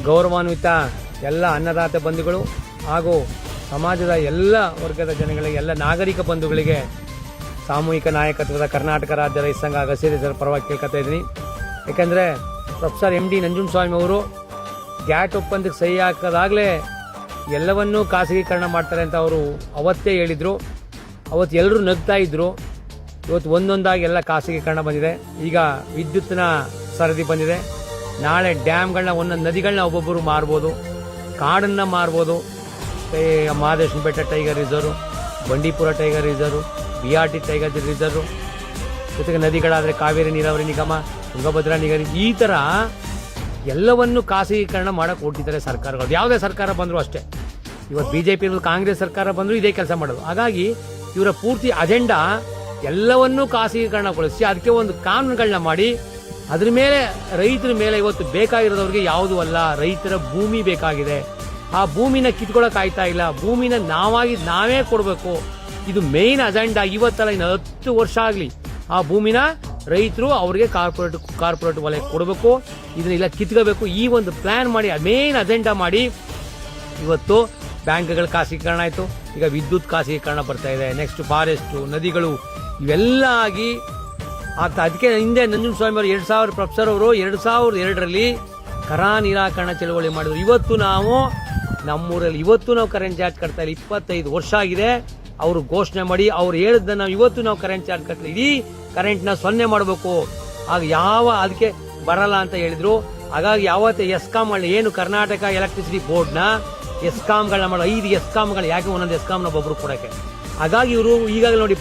ಗೌರವಾನ್ವಿತ ಎಲ್ಲ ಅನ್ನದಾತ ಬಂಧುಗಳು ಹಾಗೂ ಸಮಾಜದ ಎಲ್ಲ ವರ್ಗದ ಜನಗಳಿಗೆ, ಎಲ್ಲ ನಾಗರಿಕ ಬಂಧುಗಳಿಗೆ ಸಾಮೂಹಿಕ ನಾಯಕತ್ವದ ಕರ್ನಾಟಕ ರಾಜ್ಯ ರೈತ ಸಂಘ ಅಗಸೇರಿ ಪರವಾಗಿ ಕೇಳ್ಕೊತಾ ಇದ್ದೀನಿ. ಯಾಕೆಂದರೆ ಪ್ರೊಫೆಸರ್ MD ನಂಜುಂಡಸ್ವಾಮಿ ಅವರು ಗ್ಯಾಟ್ ಒಪ್ಪಂದಕ್ಕೆ ಸಹಿ ಹಾಕೋದಾಗಲೇ ಎಲ್ಲವನ್ನೂ ಖಾಸಗೀಕರಣ ಮಾಡ್ತಾರೆ ಅಂತ ಅವರು ಅವತ್ತೇ ಹೇಳಿದರು. ಅವತ್ತು ಎಲ್ಲರೂ ನಗ್ತಾ ಇದ್ದರು. ಇವತ್ತು ಒಂದೊಂದಾಗಿ ಎಲ್ಲ ಖಾಸಗೀಕರಣ ಬಂದಿದೆ. ಈಗ ವಿದ್ಯುತ್ತಿನ ಸರದಿ ಬಂದಿದೆ. ನಾಳೆ ಡ್ಯಾಮ್ಗಳನ್ನ, ಒಂದೊಂದು ನದಿಗಳನ್ನ ಒಬ್ಬೊಬ್ಬರು ಮಾರ್ಬೋದು, ಕಾಡನ್ನು ಮಾರ್ಬೋದು. ಮಹದೇಶ್ವರ ಬೆಟ್ಟ tiger reserve, Bandipur tiger reserve, BRT tiger reserve, ಜೊತೆಗೆ ನದಿಗಳಾದರೆ ಕಾವೇರಿ ನೀರಾವರಿ ನಿಗಮ, ತುಂಗಭದ್ರಾ ನೀರಾವರಿ, ಈ ಥರ ಎಲ್ಲವನ್ನು ಖಾಸಗೀಕರಣ ಮಾಡೋಕೆ ಹೊರಟಿದ್ದಾರೆ ಸರ್ಕಾರಗಳು. ಯಾವುದೇ ಸರ್ಕಾರ ಬಂದರೂ ಅಷ್ಟೇ. ಇವತ್ತು BJP ಕಾಂಗ್ರೆಸ್ ಸರ್ಕಾರ ಬಂದರೂ ಇದೇ ಕೆಲಸ ಮಾಡೋದು. ಹಾಗಾಗಿ ಇವರ ಪೂರ್ತಿ ಅಜೆಂಡಾ ಎಲ್ಲವನ್ನೂ ಖಾಸಗೀಕರಣಗೊಳಿಸಿ ಅದಕ್ಕೆ ಒಂದು ಕಾನೂನುಗಳನ್ನ ಮಾಡಿ ಅದ್ರ ಮೇಲೆ ರೈತರ ಮೇಲೆ ಇವತ್ತು ಬೇಕಾಗಿರೋದವ್ರಿಗೆ ಯಾವುದೂ ಅಲ್ಲ, ರೈತರ ಭೂಮಿ ಬೇಕಾಗಿದೆ. ಆ ಭೂಮಿನ ಕಿತ್ಕೊಳ್ಳೋಕೆ ಆಯ್ತಾ ಇಲ್ಲ. ಭೂಮಿನ ನಾವೇ ಕೊಡಬೇಕು. ಇದು ಮೇನ್ ಅಜೆಂಡಾ. ಇವತ್ತಲ್ಲ, ಇನ್ನು 10 ವರ್ಷ ಆಗಲಿ ಆ ಭೂಮಿನ ರೈತರು ಅವ್ರಿಗೆ ಕಾರ್ಪೊರೇಟ್ ವಲಯ ಕೊಡಬೇಕು. ಇದನ್ನೆಲ್ಲ ಕಿತ್ಕೋಬೇಕು. ಈ ಒಂದು ಪ್ಲಾನ್ ಮಾಡಿ ಮೇನ್ ಅಜೆಂಡಾ ಮಾಡಿ ಇವತ್ತು ಬ್ಯಾಂಕ್ಗಳ ಖಾಸಗೀಕರಣ ಆಯಿತು. ಈಗ ವಿದ್ಯುತ್ ಖಾಸಗೀಕರಣ ಬರ್ತಾ ಇದೆ. ನೆಕ್ಸ್ಟ್ ಫಾರೆಸ್ಟು, ನದಿಗಳು, ಇವೆಲ್ಲ ಆಗಿ ಆಗ್ತಾ. ಅದಕ್ಕೆ ಹಿಂದೆ ನಂಜುಂಡಸ್ವಾಮಿ ಅವರು ಪ್ರೊಫೆಸರ್ ಅವರು 2002ರಲ್ಲಿ ಕರ ನಿರಾಕರಣ ಚಳವಳಿ ಮಾಡಿದ್ರು. ಇವತ್ತು ನಾವು ನಮ್ಮೂರಲ್ಲಿ ನಾವು ಕರೆಂಟ್ ಚಾರ್ಜ್ ಕಟ್ತಾ ಇಲ್ಲ. 25 ವರ್ಷ ಆಗಿದೆ. ಅವರು ಘೋಷಣೆ ಮಾಡಿ ಅವ್ರು ಹೇಳಿದ್ದನ್ನ ಇವತ್ತು ನಾವು ಕರೆಂಟ್ ಚಾರ್ಜ್ ಕಟ್ತಾ, ಇಡೀ ಕರೆಂಟ್ನ 0 ಮಾಡಬೇಕು. ಆಗ ಅದಕ್ಕೆ ಬರಲ್ಲ ಅಂತ ಹೇಳಿದ್ರು. ಹಾಗಾಗಿ ಯಾವತ್ತೇ ಎಸ್ಕಾಂ ಏನು ಕರ್ನಾಟಕ ಎಲೆಕ್ಟ್ರಿಸಿಟಿ ಬೋರ್ಡ್ನ ಎಸ್ಕಾಂಗಳನ್ನ ಮಾಡೋ 5 ಎಸ್ಕಾಂಗಳು ಯಾಕೆ ಒಂದೊಂದು ಎಸ್ಕಾಂನ ಒಬ್ಬೊಬ್ರು ಕೊಡೋಕ್ಕೆ. ಹಾಗಾಗಿ ಇವರು ಈಗಾಗಲೇ ನೋಡಿ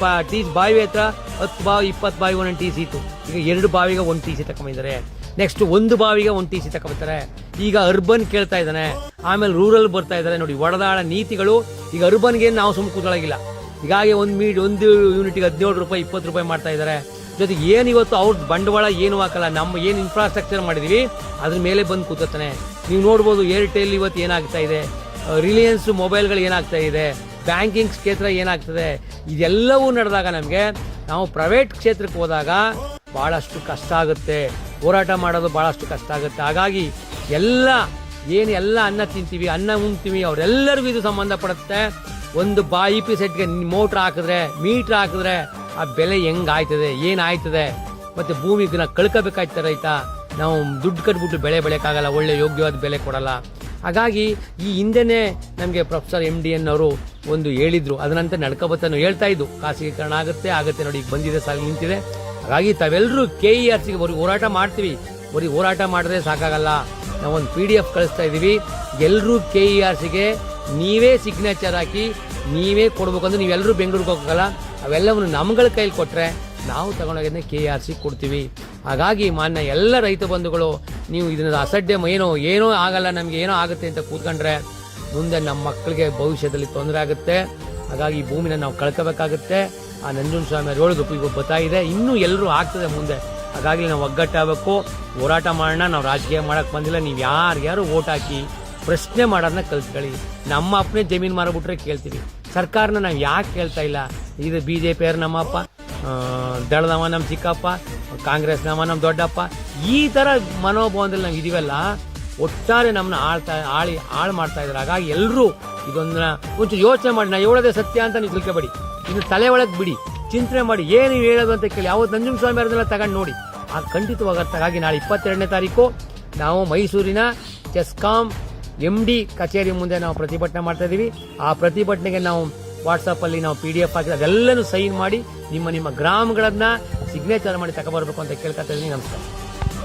ಬಾವಿ ಹತ್ರ 10 ಬಾವಿ 20 ಬಾವಿ ಒಂದೊಂದು TC ಇತ್ತು. ಈಗ 2 ಬಾವಿಗೆ 1 TC ತಗೊಂಡಿದ್ದಾರೆ. ನೆಕ್ಸ್ಟ್ 1 ಬಾವಿಗೆ 1 TC ತಗೊಂಡ್ತಾರೆ. ಈಗ ಅರ್ಬನ್ ಕೇಳ್ತಾ ಇದ್ದಾನೆ. ಆಮೇಲೆ ರೂರಲ್ ಬರ್ತಾ ಇದ್ದಾರೆ. ನೋಡಿ ಒಡೆದಾಳ ನೀತಿಗಳು. ಈಗ ಅರ್ಬನ್ಗೆ ನಾವು ಸುಮ್ಮನೆ ಕೂತ್ಕೊಳ್ಳೋಗಿಲ್ಲ. ಹೀಗಾಗಿ ಒಂದು ಯೂನಿಟ್ಗೆ 17 ರೂಪಾಯಿ 20 ರೂಪಾಯಿ ಮಾಡ್ತಾ ಇದ್ದಾರೆ. ಜೊತೆಗೆ ಏನು ಇವತ್ತು ಅವ್ರ ಬಂಡವಾಳ ಏನು ಹಾಕಲ್ಲ. ನಮ್ಮ ಏನು ಇನ್ಫ್ರಾಸ್ಟ್ರಕ್ಚರ್ ಮಾಡಿದೀವಿ ಅದ್ರ ಮೇಲೆ ಬಂದು ಕೂತಾನೆ. ನೀವು ನೋಡ್ಬೋದು ಏರ್ಟೆಲ್ ಇವತ್ತು ಏನಾಗ್ತಾ ಇದೆ, ರಿಲಯನ್ಸ್ ಮೊಬೈಲ್ಗಳು ಏನಾಗ್ತಾ ಇದೆ, ಬ್ಯಾಂಕಿಂಗ್ ಕ್ಷೇತ್ರ ಏನಾಗ್ತದೆ. ಇದೆಲ್ಲವೂ ನಡೆದಾಗ ನಾವು ಪ್ರೈವೇಟ್ ಕ್ಷೇತ್ರಕ್ಕೆ ಹೋದಾಗ ಬಹಳಷ್ಟು ಕಷ್ಟ ಆಗುತ್ತೆ. ಹೋರಾಟ ಮಾಡೋದು ಬಹಳಷ್ಟು ಕಷ್ಟ ಆಗುತ್ತೆ. ಹಾಗಾಗಿ ಎಲ್ಲ ಅನ್ನ ತಿಂತೀವಿ, ಅನ್ನ ಉಣ್ತೀವಿ, ಅವರೆಲ್ಲರಿಗೂ ಇದು ಸಂಬಂಧಪಡುತ್ತೆ. ಒಂದು EP ಸೆಟ್ಗೆ ಮೀಟರ್ ಹಾಕಿದ್ರೆ ಆ ಬೆಲೆ ಹೆಂಗಾಯ್ತದೆ, ಏನಾಯ್ತದೆ. ಮತ್ತೆ ಭೂಮಿಗೆ ಕಳ್ಕೋಬೇಕಾಯ್ತದೆ ರೈತ. ನಾವು ದುಡ್ಡು ಕಟ್ಬಿಟ್ಟು ಬೆಳೆ ಬೆಳೆಯೋಕ್ಕಾಗಲ್ಲ, ಒಳ್ಳೆ ಯೋಗ್ಯವಾದ ಬೆಲೆ ಕೊಡಲ್ಲ. ಹಾಗಾಗಿ ಈ ಹಿಂದೆನೇ ನಮಗೆ ಪ್ರೊಫೆಸರ್ MDN ಅವರು ಒಂದು ಹೇಳಿದ್ರು. ಅದನ್ನಂತೆ ನಡ್ಕೊಬತ್ತಾನು ಹೇಳ್ತಾ ಇದ್ದು ಖಾಸಗೀಕರಣ ಆಗುತ್ತೆ ನೋಡಿ. ಈಗ ಬಂದಿದೆ, ಸಾಗಿ ನಿಂತಿದೆ. ಹಾಗಾಗಿ ತಾವೆಲ್ಲರೂ KERCಗೆ ಹೋರಾಟ ಮಾಡ್ತೀವಿ. ಹೋರಾಟ ಮಾಡಿದ್ರೆ ಸಾಕಾಗಲ್ಲ. ನಾವೊಂದು PDF ಕಳಿಸ್ತಾ ಇದ್ದೀವಿ. ಎಲ್ಲರೂ KERCಗೆ ನೀವೇ ಸಿಗ್ನೇಚರ್ ಹಾಕಿ ನೀವೇ ಕೊಡ್ಬೇಕಂದ್ರೆ ನೀವೆಲ್ಲರೂ ಬೆಂಗಳೂರಿಗೆ ಹೋಗಲ್ಲ. ಅವೆಲ್ಲವನ್ನು ನಮ್ಗಳ ಕೈಲಿ ಕೊಟ್ಟರೆ ನಾವು ತಗೊಂಡೋಗಿದ್ದೆ KERC ಕೊಡ್ತೀವಿ. ಹಾಗಾಗಿ ಮಾನ್ಯ ಎಲ್ಲ ರೈತ ಬಂಧುಗಳು, ನೀವು ಇದನ್ನ ಅಸಡ್ಡೆ ಏನೋ ಆಗಲ್ಲ, ನಮ್ಗೆ ಏನೋ ಆಗುತ್ತೆ ಅಂತ ಕೂತ್ಕೊಂಡ್ರೆ ಮುಂದೆ ನಮ್ಮ ಮಕ್ಕಳಿಗೆ ಭವಿಷ್ಯದಲ್ಲಿ ತೊಂದರೆ ಆಗುತ್ತೆ. ಹಾಗಾಗಿ ಈ ಭೂಮಿನ ನಾವು ಕಳ್ಕೋಬೇಕಾಗುತ್ತೆ. ಆ ನಂಜುಂಡಸ್ವಾಮಿ ಅವರು ಹೇಳೋದಕ್ಕೂ ಈಗ ಗೊತ್ತಾಗಿದೆ. ಇನ್ನೂ ಎಲ್ಲರೂ ಆಗ್ತದೆ ಮುಂದೆ. ಹಾಗಾಗಿ ನಾವು ಒಗ್ಗಟ್ಟಾಗಬೇಕು, ಹೋರಾಟ ಮಾಡೋಣ. ನಾವು ರಾಜಕೀಯ ಮಾಡಕ್ಕೆ ಬಂದಿಲ್ಲ. ನೀವು ಯಾರು ವೋಟ್ ಹಾಕಿ ಪ್ರಶ್ನೆ ಮಾಡೋದನ್ನ ಕಲ್ತ್ಕೊಳ್ಳಿ. ನಮ್ಮ ಅಪ್ಪನೇ ಜಮೀನು ಮಾರಬಿಟ್ರೆ ಕೇಳ್ತೀವಿ. ಸರ್ಕಾರನ ನಾವು ಯಾಕೆ ಕೇಳ್ತಾ ಇಲ್ಲ? ಇದು BJP ನಮ್ಮಪ್ಪ, ದಳದವ ನಮ್ಮ ಚಿಕ್ಕಪ್ಪ, ಕಾಂಗ್ರೆಸ್ನವ ನಮ್ಮ ದೊಡ್ಡಪ್ಪ, ಈ ಥರ ಮನೋಭಾವದಲ್ಲಿ ನಾವು ಇದೀವಲ್ಲ. ಒಟ್ಟಾರೆ ನಮ್ಮನ್ನ ಹಾಳು ಮಾಡ್ತಾ ಇದ್ದಾರೆ. ಹಾಗಾಗಿ ಎಲ್ಲರೂ ಇದೊಂದನ್ನ ಒಂಚೂರು ಯೋಚನೆ ಮಾಡಿ. ನಾ ಹೇಳೋದೇ ಸತ್ಯ ಅಂತ ನೀವು ತಿಳ್ಕೊಬೇಡಿ. ಇನ್ನು ತಲೆ ಒಳಗೆ ಬಿಡಿ, ಚಿಂತನೆ ಮಾಡಿ, ಏನು ಹೇಳೋದು ಅಂತ ಕೇಳಿ. ಯಾವತ್ತು ನಂಜುಂಡಸ್ವಾಮಿ ಅವರನ್ನೆಲ್ಲ ತಗೊಂಡು ನೋಡಿ, ಖಂಡಿತವಾಗುತ್ತೆ. ಹಾಗಾಗಿ ನಾಳೆ 22ನೇ ತಾರೀಕು ನಾವು ಮೈಸೂರಿನ ಚೆಸ್ಕಾಂ MD ಕಚೇರಿ ಮುಂದೆ ನಾವು ಪ್ರತಿಭಟನೆ ಮಾಡ್ತಾ ಇದೀವಿ. ಆ ಪ್ರತಿಭಟನೆಗೆ ನಾವು ವಾಟ್ಸಪ್ಪಲ್ಲಿ ನಾವು PDF ಹಾಕಿ ಅದೆಲ್ಲನೂ ಸೈನ್ ಮಾಡಿ ನಿಮ್ಮ ಗ್ರಾಮಗಳನ್ನ ಸಿಗ್ನೇಚರ್ ಮಾಡಿ ತಗೊಬರ್ಬೇಕು ಅಂತ ಕೇಳ್ಕೊತಾ ಇದೀನಿ. ನಮಸ್ಕಾರ.